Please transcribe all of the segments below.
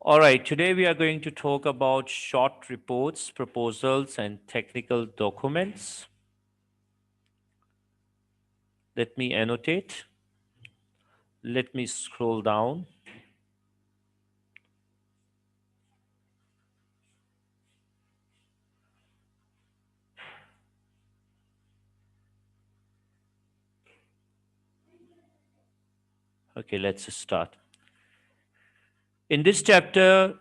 All right, today we are going to talk about short reports, proposals, and technical documents. Let me annotate. Let me scroll down. Okay, let's start. In this chapter,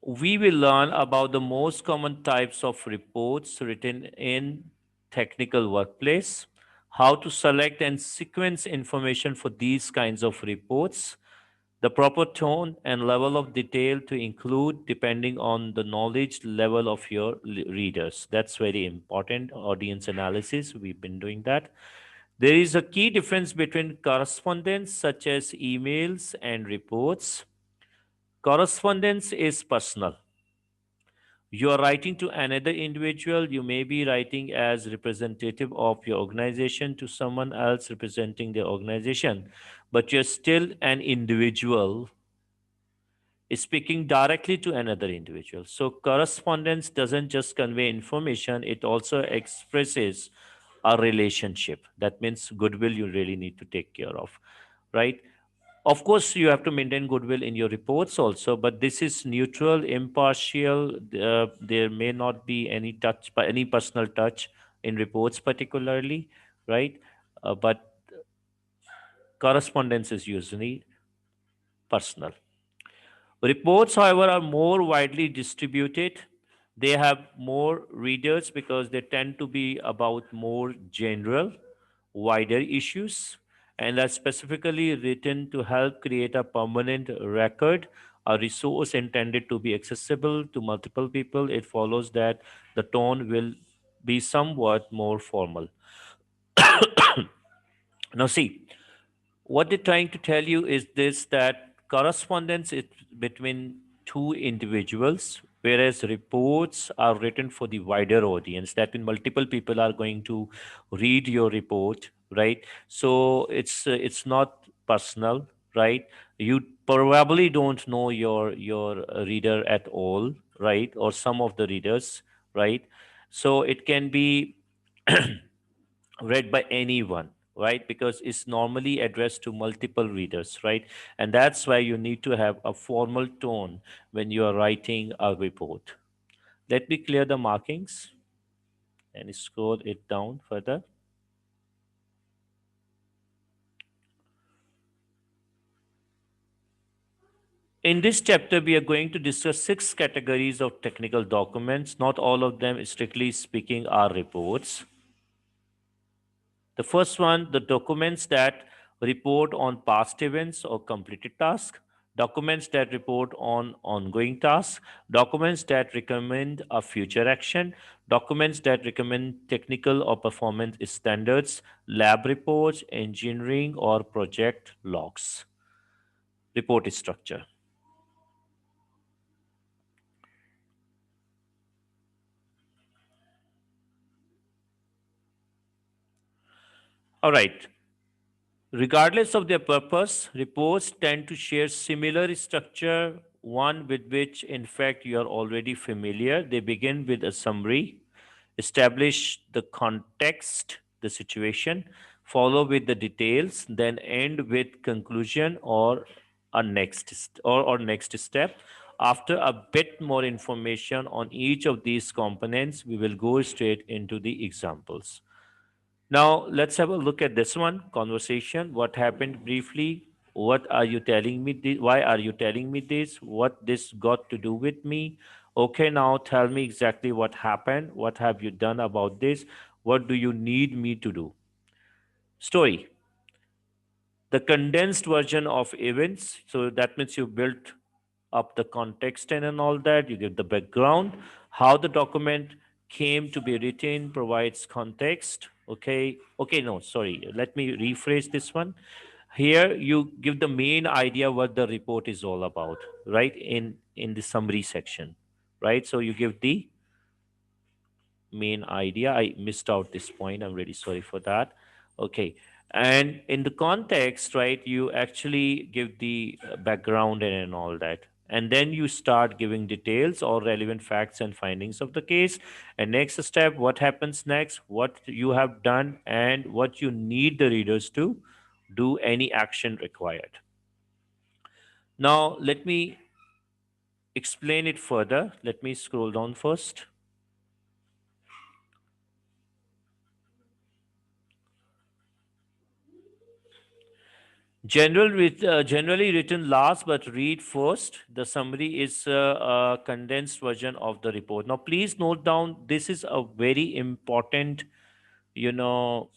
we will learn about the most common types of reports written in technical workplace, how to select and sequence information for these kinds of reports, the proper tone and level of detail to include depending on the knowledge level of your readers. That's very important. Audience analysis, we've been doing that. There is a key difference between correspondence, such as emails and reports. Correspondence is personal. You are writing to another individual. You may be writing as representative of your organization to someone else representing the organization, but you're still an individual is speaking directly to another individual. So correspondence doesn't just convey information, it also expresses a relationship. That means goodwill you really need to take care of, right? Of course, you have to maintain goodwill in your reports also, but this is neutral, impartial. There may not be any touch, but any personal touch in reports, particularly, right? But correspondence is usually personal. Reports, however, are more widely distributed. They have more readers because they tend to be about more general, wider issues, and are specifically written to help create a permanent record, a resource intended to be accessible to multiple people. It follows that the tone will be somewhat more formal. Now, see, what they're trying to tell you is this, that correspondence is between two individuals, whereas reports are written for the wider audience. That means multiple people are going to read your report, right? So it's not personal, right? You probably don't know your reader at all, right? Or some of the readers, right? So it can be read by anyone, right? Because it's normally addressed to multiple readers, right? And that's why you need to have a formal tone when you are writing a report. Let me clear the markings and scroll it down further. In this chapter, we are going to discuss six categories of technical documents. Not all of them, strictly speaking, are reports. The first one, the documents that report on past events or completed tasks, documents that report on ongoing tasks, documents that recommend a future action, documents that recommend technical or performance standards, lab reports, engineering or project logs. Report structure. All right. Regardless of their purpose, reports tend to share similar structure, one with which, in fact, you are already familiar. They begin with a summary, establish the context, the situation, follow with the details, then end with conclusion or a next step. After a bit more information on each of these components, we will go straight into the examples. Now, let's have a look at this one conversation. What happened briefly? What are you telling me? Why are you telling me this? What this got to do with me? Okay, now tell me exactly what happened. What have you done about this? What do you need me to do? Story, the condensed version of events. So that means you built up the context and all that. You give the background, how the document came to be written, provides context. Okay, no, sorry. Let me rephrase this one. Here you give the main idea what the report is all about, right? In the summary section, right? So you give the main idea. I missed out this point. I'm really sorry for that. Okay. And in the context, right, you actually give the background and all that. And then you start giving details or relevant facts and findings of the case. And next step, what happens next, what you have done, and what you need the readers to do, any action required. Now, let me explain it further. Let me scroll down first. Generally written last, but read first. The summary is a condensed version of the report. Now, please note down, this is a very important, you know,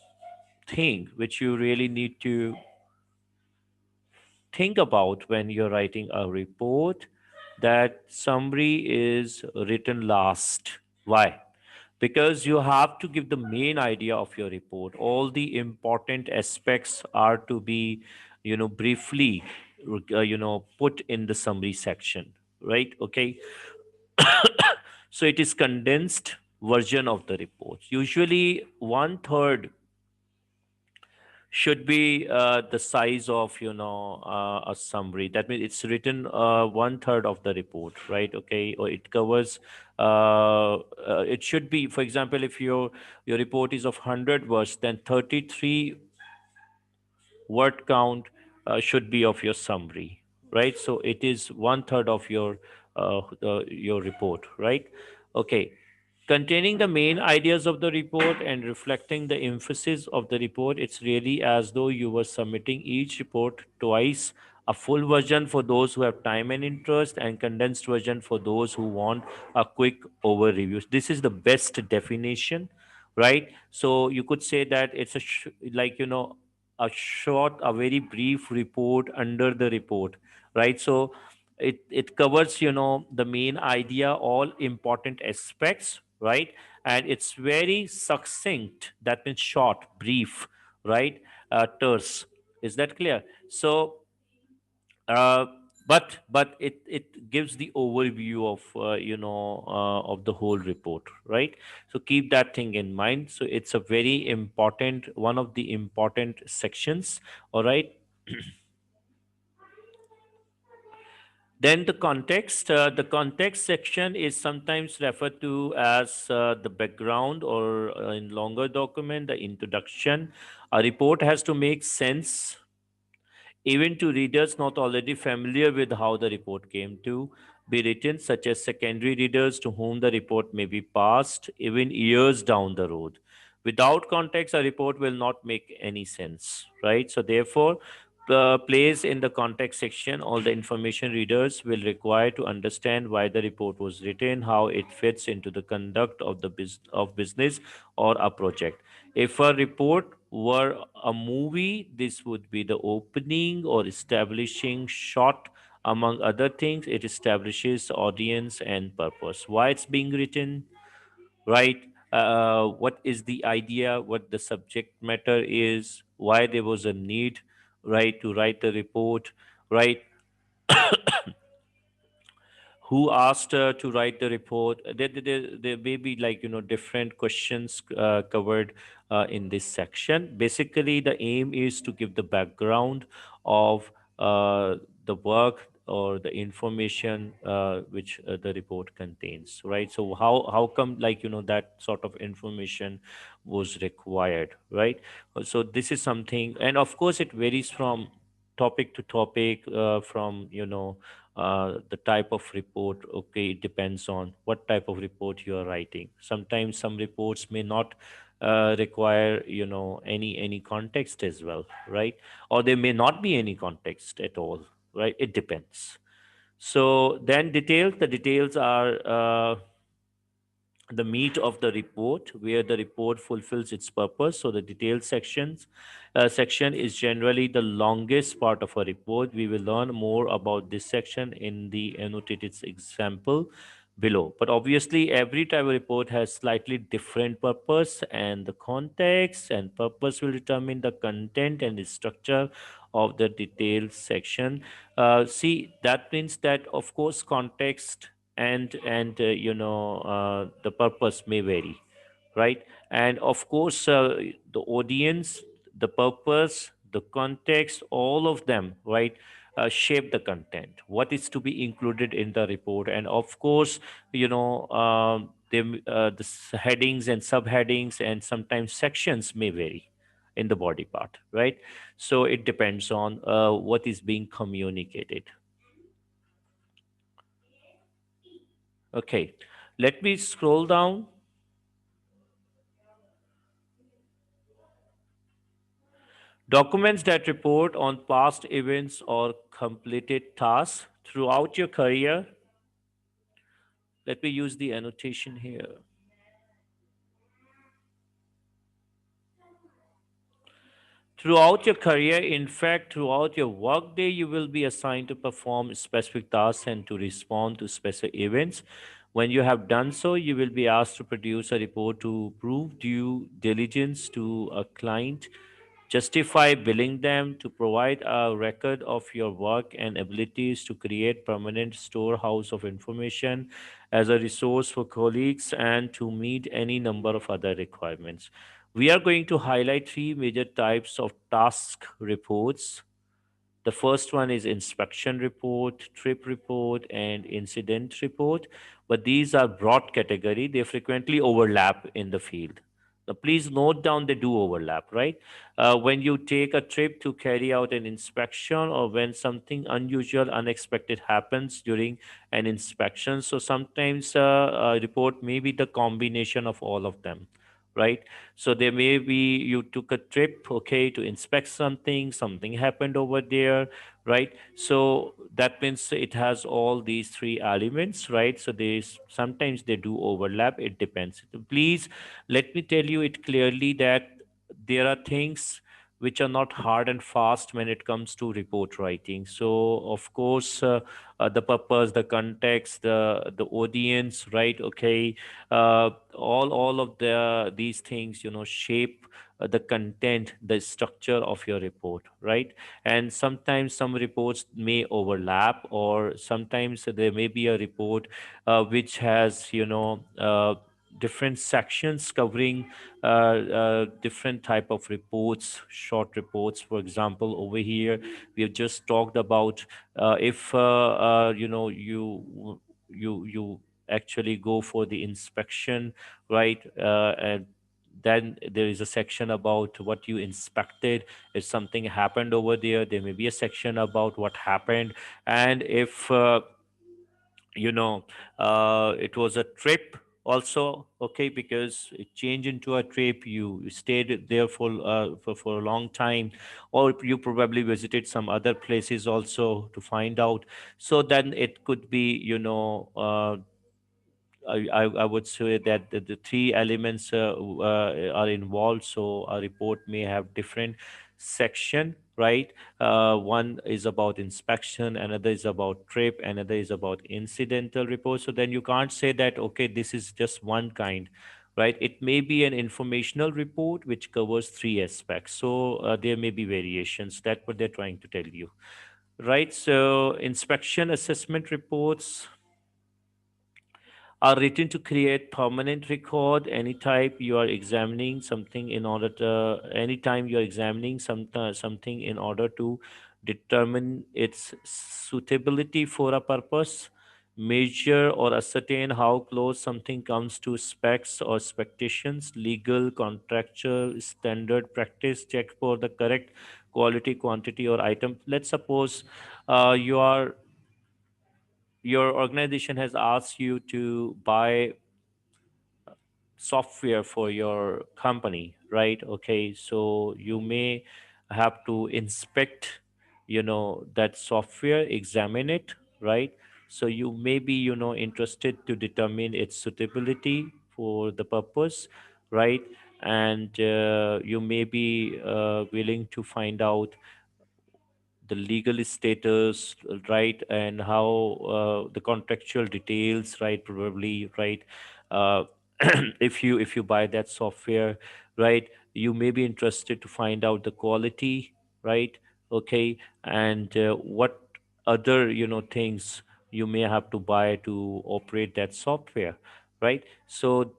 thing which you really need to think about when you're writing a report, that summary is written last. Why? Because you have to give the main idea of your report. All the important aspects are to be, briefly, put in the summary section, right? Okay. So it is condensed version of the report. Usually one third should be the size of a summary. That means it's written one third of the report, right? Okay, or it covers it should be, for example, if your report is of 100 words, then 33 word count should be of your summary, right? So it is one third of your report, right? Okay. Containing the main ideas of the report and reflecting the emphasis of the report, it's really as though you were submitting each report twice: a full version for those who have time and interest, and condensed version for those who want a quick overview. This is the best definition, right? So you could say that it's like, a short, a very brief report under the report, right? So it covers, the main idea, all important aspects, right? And it's very succinct. That means short, brief, right? Terse. Is that clear? So uh, but it gives the overview of of the whole report, right? So keep that thing in mind. So it's a very important, one of the important sections. All right. Then the context section is sometimes referred to as the background, or in longer document, the introduction. A report has to make sense even to readers not already familiar with how the report came to be written, such as secondary readers to whom the report may be passed even years down the road. Without context, a report will not make any sense, right? So, therefore, place in the context section all the information readers will require to understand why the report was written, how it fits into the conduct of of business or a project. If a report were a movie, this would be the opening or establishing shot. Among other things, it establishes audience and purpose. Why it's being written, right? What is the idea? What the subject matter is? Why there was a need, right, to write the report, right? Who asked her to write the report. There may be, like, different questions covered in this section. Basically, the aim is to give the background of the work or the information which the report contains, right? So how come, like, that sort of information was required, right? So this is something, and of course it varies from topic to topic, from the type of report. Okay, it depends on what type of report you are writing. Sometimes some reports may not require, any context as well, right? Or there may not be any context at all, right? It depends. So then details, the details are the meat of the report, where the report fulfills its purpose. So the detailed section is generally the longest part of a report. We will learn more about this section in the annotated example below. But obviously, every type of report has slightly different purpose, and the context and purpose will determine the content and the structure of the detailed section. See, that means that, of course, context and the purpose may vary, right? And of course, the audience, the purpose, the context, all of them, right, shape the content, what is to be included in the report. And of course, the headings and subheadings and sometimes sections may vary in the body part, right? So it depends on what is being communicated. Okay, let me scroll down. Documents that report on past events or completed tasks throughout your career. Let me use the annotation here. Throughout your career, in fact, throughout your workday, you will be assigned to perform specific tasks and to respond to specific events. When you have done so, you will be asked to produce a report to prove due diligence to a client, justify billing them, to provide a record of your work and abilities, to create permanent storehouse of information as a resource for colleagues, and to meet any number of other requirements. We are going to highlight three major types of task reports. The first one is inspection report, trip report, and incident report. But these are broad category. They frequently overlap in the field. Now, please note down they do overlap, right? When you take a trip to carry out an inspection, or when something unusual, unexpected happens during an inspection. So sometimes a report may be the combination of all of them, right? So there may be you took a trip, okay, to inspect something, something happened over there, right? So that means it has all these three elements, right? So there's sometimes they do overlap. It depends. Please let me tell you it clearly that there are things which are not hard and fast when it comes to report writing. So of course, the purpose, the context, the audience, right? Okay, all of these things, shape the content, the structure of your report, right? And sometimes some reports may overlap, or sometimes there may be a report which has different sections covering different type of reports, short reports. For example, over here we have just talked about if you actually go for the inspection, right? And then there is a section about what you inspected. If something happened over there, there may be a section about what happened. And if it was a trip also, okay, because it changed into a trip, you stayed there for a long time, or you probably visited some other places also to find out. So then it could be, I would say that the three elements are involved. So a report may have different section, right? One is about inspection, another is about trip, another is about incidental report. So then you can't say that, okay, this is just one kind, right? It may be an informational report which covers three aspects. So there may be variations. That's what they're trying to tell you, right? So inspection assessment reports are written to create permanent record anytime you are examining something in order to anytime you are examining something in order to determine its suitability for a purpose, measure or ascertain how close something comes to specs or expectations, legal contractual standard practice, check for the correct quality, quantity or item. Let's suppose your organization has asked you to buy software for your company, right? Okay, so you may have to inspect, that software, examine it, right? So you may be, interested to determine its suitability for the purpose, right? And you may be willing to find out the legal status, right, and how the contractual details, right, probably, right. uh, if you buy that software, right, you may be interested to find out the quality, right? Okay, and what other things you may have to buy to operate that software, right? So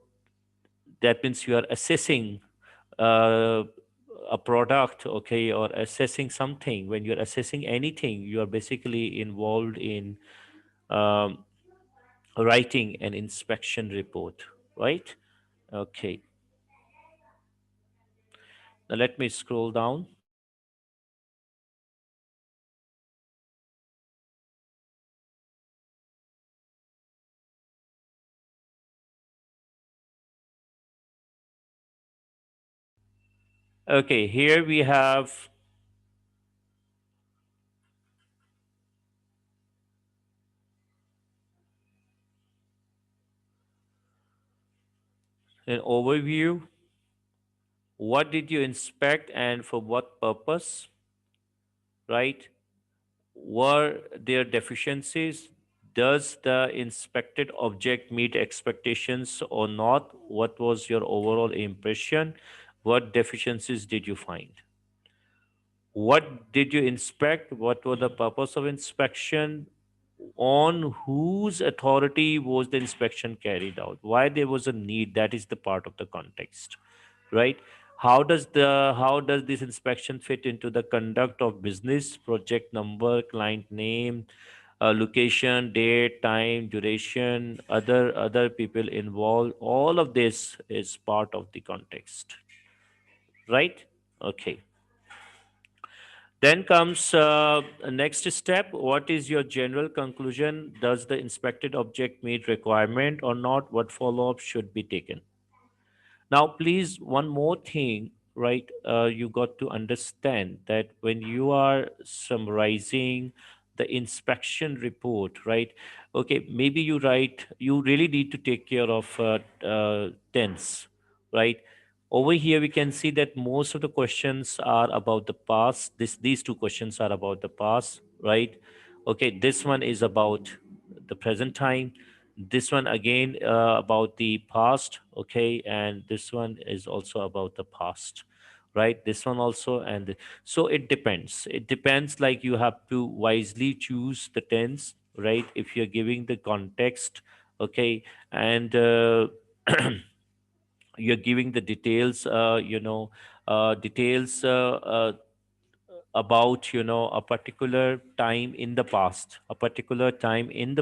that means you are assessing uh, a product, okay, or assessing something, when you're assessing anything, you are basically involved in um, writing an inspection report, right? Okay, now let me scroll down. Okay, here we have an overview. What did you inspect and for what purpose, right? Were there deficiencies? Does the inspected object meet expectations or not? What was your overall impression? What deficiencies did you find? What did you inspect? What was the purpose of inspection? On whose authority was the inspection carried out? Why there was a need? That is the part of the context, right? How does this inspection fit into the conduct of business? Project number, client name, location, date, time, duration, other people involved. All of this is part of the context, right? Okay. Then comes next step. What is your general conclusion? Does the inspected object meet requirement or not? What follow-up should be taken? Now, please, one more thing, right? You got to understand that when you are summarizing the inspection report, right? Okay, maybe you really need to take care of tense, right? Over here, we can see that most of the questions are about the past. These two questions are about the past, right? Okay, this one is about the present time, this one again about the past, okay, and this one is also about the past, right? This one also, and so it depends, like you have to wisely choose the tense, right? If you're giving the context, okay, and you're giving the details, details about a particular time in the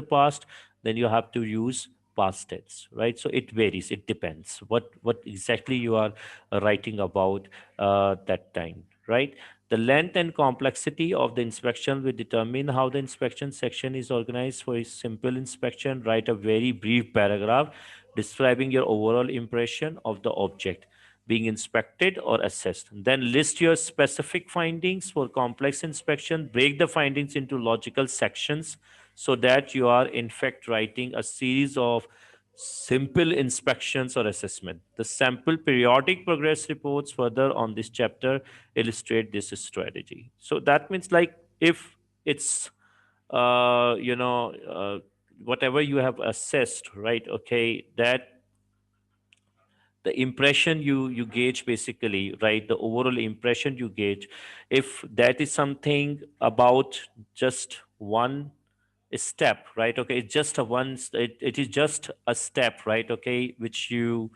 past, then you have to use past tense, right? So it varies, it depends what exactly you are writing about that time, right? The length and complexity of the inspection will determine how the inspection section is organized. For a simple inspection, write a very brief paragraph describing your overall impression of the object being inspected or assessed. Then list your specific findings. For complex inspection, break the findings into logical sections so that you are in fact writing a series of simple inspections or assessment. The sample periodic progress reports further on this chapter illustrate this strategy. So that means, like, if it's whatever you have assessed, right? Okay, that the impression you gauge, basically, right? The overall impression you gauge, if that is something about just one step, right? Okay, it's just it is just a step, right? Okay, which you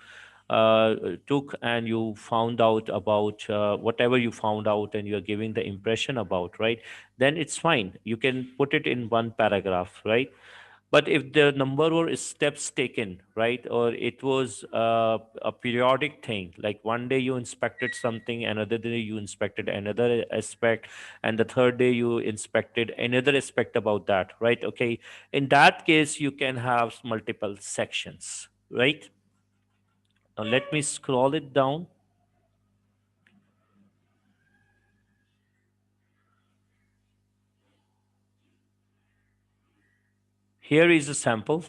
took, and you found out about whatever you found out, and you're giving the impression about, right? Then it's fine, you can put it in one paragraph, right? But if the number or steps taken, right, or it was a periodic thing, like one day you inspected something, another day you inspected another aspect, and the third day you inspected another aspect about that, right? Okay, in that case, you can have multiple sections, right? Now let me scroll it down. Here is a sample.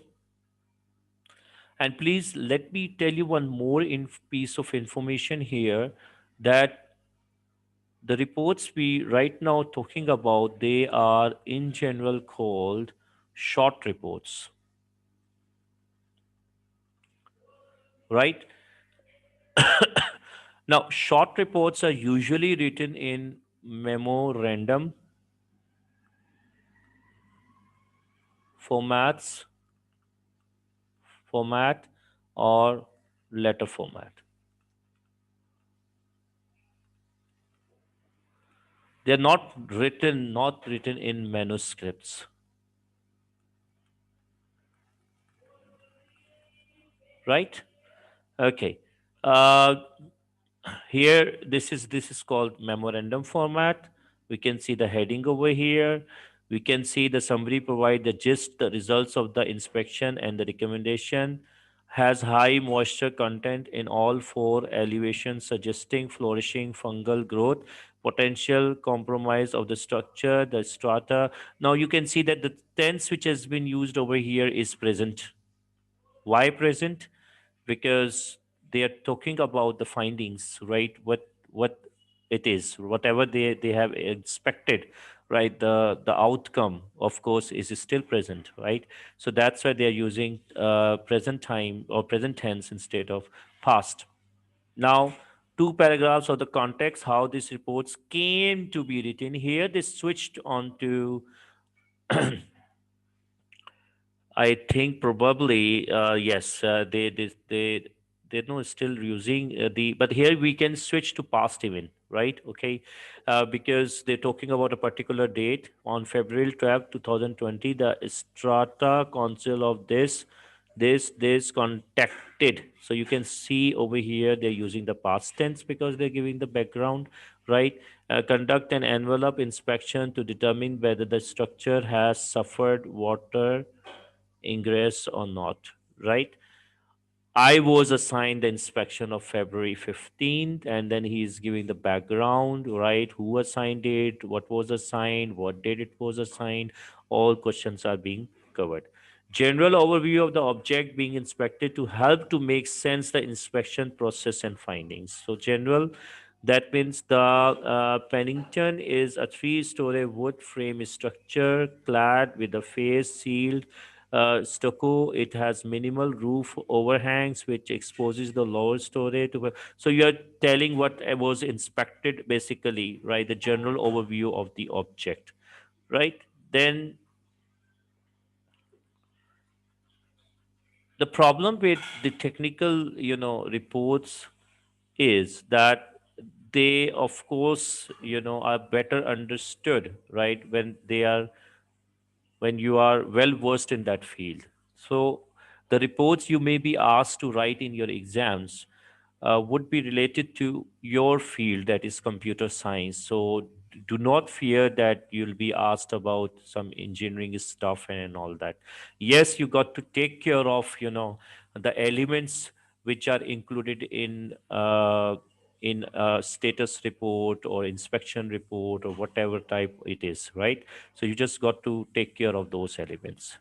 And please let me tell you one more piece of information here, that the reports we right now talking about, they are in general called short reports, right? Now, short reports are usually written in memorandum formats, format, or letter format. They're not written in manuscripts, right? Okay. Uh, Here, this is called memorandum format. We can see the heading over here. We can see the summary provide the gist, the results of the inspection and the recommendation. Has high moisture content in all four elevations, suggesting flourishing fungal growth, potential compromise of the structure, the strata. Now you can see that the tense which has been used over here is present. Why present? Because they are talking about the findings, right? What it is, whatever they have expected, right? The outcome, of course, is still present, right? So that's why they are using present time or present tense instead of past. Now, two paragraphs of the context how these reports came to be written. Here they switched on to I think probably yes. They know still using the, but here we can switch to past even, right? Okay, because they're talking about a particular date on February 12th, 2020. The Strata Council of this contacted. So you can see over here they're using the past tense because they're giving the background, right? Conduct an envelope inspection to determine whether the structure has suffered water ingress or not, right? I was assigned the inspection of February 15th, and then he's giving the background, right? Who assigned it, what was assigned, what date it was assigned. All questions are being covered. General overview of the object being inspected to help to make sense the inspection process and findings. So general, that means the Pennington is a three-story wood frame structure clad with a face sealed stucco. It has minimal roof overhangs, which exposes the lower story to. So you're telling what was inspected, basically, right? The general overview of the object, right? Then the problem with the technical, reports is that they, of course, are better understood, right? When you are well versed in that field. So the reports you may be asked to write in your exams would be related to your field, that is computer science. So do not fear that you'll be asked about some engineering stuff and all that. Yes, you got to take care of the elements which are included in a status report or inspection report or whatever type it is, right? So you just got to take care of those elements,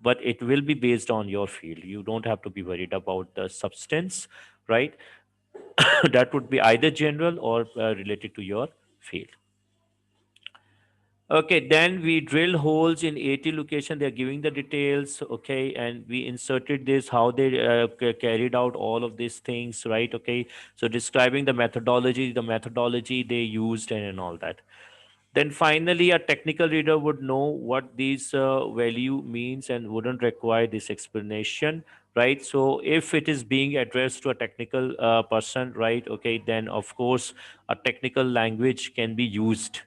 but it will be based on your field. You don't have to be worried about the substance, right? That would be either general or related to your field. Okay, then we drill holes in 80 location. They're giving the details, okay, and we inserted this how they carried out all of these things, right? Okay, so describing the methodology they used and all that. Then finally, a technical reader would know what these value means and wouldn't require this explanation, right? So if it is being addressed to a technical person, right? Okay, then of course a technical language can be used.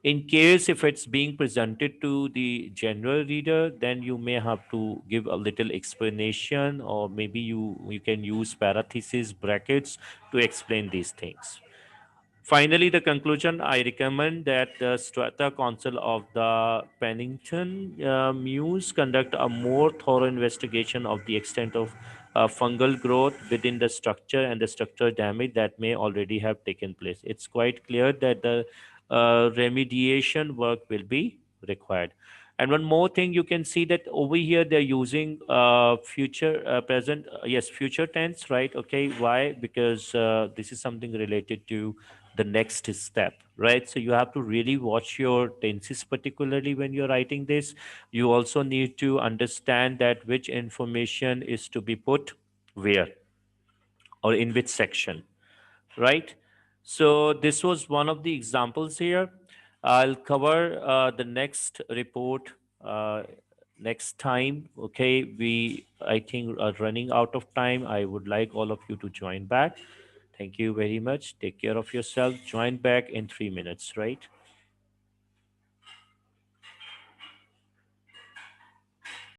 In case if it's being presented to the general reader, then you may have to give a little explanation, or maybe you can use parentheses brackets to explain these things. Finally, the conclusion, I recommend that the Strata Council of the Pennington Muse conduct a more thorough investigation of the extent of fungal growth within the structure and the structural damage that may already have taken place. It's quite clear that the remediation work will be required. And one more thing, you can see that over here they're using future, present, yes, future tense, right? Okay, why? Because this is something related to the next step, right? So you have to really watch your tenses, particularly when you're writing this. You also need to understand that which information is to be put where or in which section, right? So this was one of the examples here. I'll cover the next report uh, next time. Okay, we, I think, are running out of time. I would like all of you to join back. Thank you very much. Take care of yourself. Join back in 3 minutes, right?